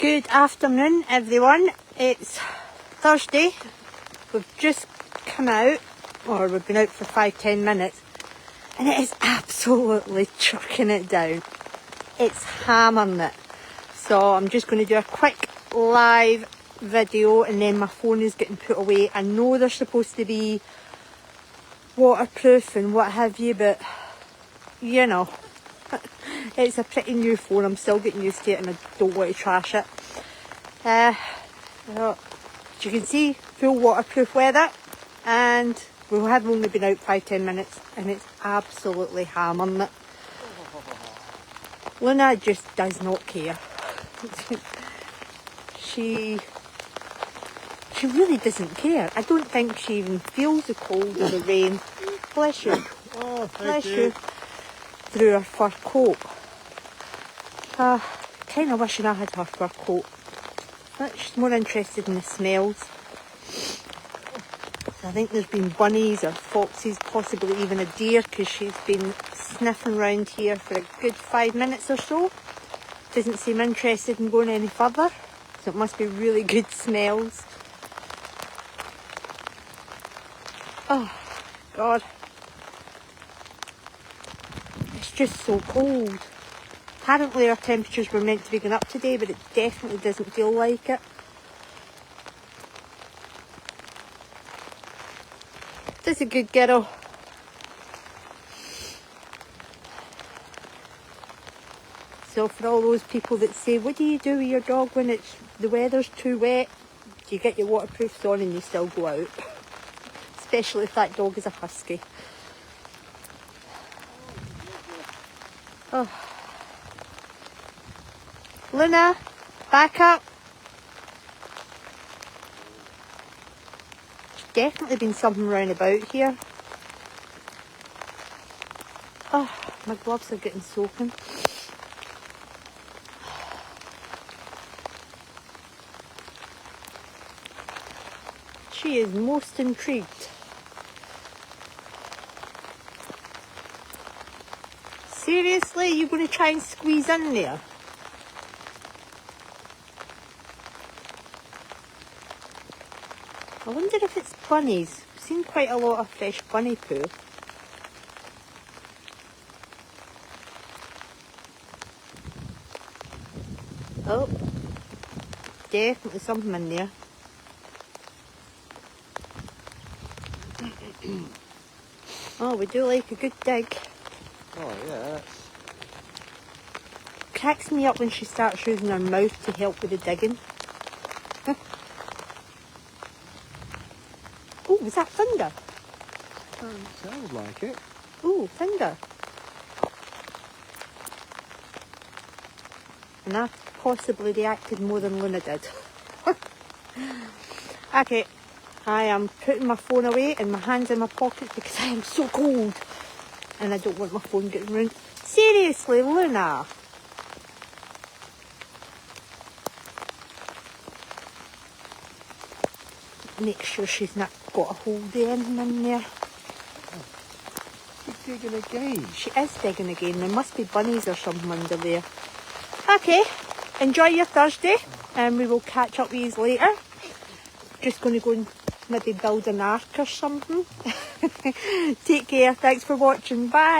Good afternoon everyone, it's Thursday. We've just come out, or we've been out for 5-10 minutes, and it is absolutely chucking it down. It's hammering it. So I'm just going to do a quick live video and then my phone is getting put away. I know they're supposed to be waterproof and what have you, but you know, it's a pretty new phone. I'm still getting used to it and I don't want to trash it. As you can see, full waterproof weather, and we have only been out 5-10 minutes and it's absolutely hammering it. Luna just does not care. She really doesn't care. I don't think she even feels the cold or the rain. Bless you. Oh, bless you. Through her fur coat. Kind of wishing I had her fur coat. But she's more interested in the smells. So I think there's been bunnies or foxes, possibly even a deer, because she's been sniffing around here for a good 5 minutes or so. Doesn't seem interested in going any further. So it must be really good smells. Oh, God. It's just so cold. Apparently our temperatures were meant to be going up today, but it definitely doesn't feel like it. That's a good girl. So for all those people that say, what do you do with your dog when the weather's too wet? Do you get your waterproofs on and you still go out? Especially if that dog is a husky. Oh. Luna, back up. There's definitely been something round about here. Oh, my gloves are getting soaking. She is most intrigued. Seriously, you're going to try and squeeze in there? I wonder if it's bunnies. I've seen quite a lot of fresh bunny poo. Oh, definitely something in there. Oh, we do like a good dig. Oh yeah. Cracks me up when she starts using her mouth to help with the digging. Oh, was that thunder? Sounds like it. Oh, thunder. And I possibly reacted more than Luna did. Okay, I am putting my phone away and my hands in my pockets because I am so cold. And I don't want my phone getting ruined. Seriously, Luna. Make sure she's not got a hold of anything in there. She's digging again. She is digging again. There must be bunnies or something under there. Okay, enjoy your Thursday and we will catch up with you later. Just going to go and maybe build an ark or something. Take care. Thanks for watching. Bye.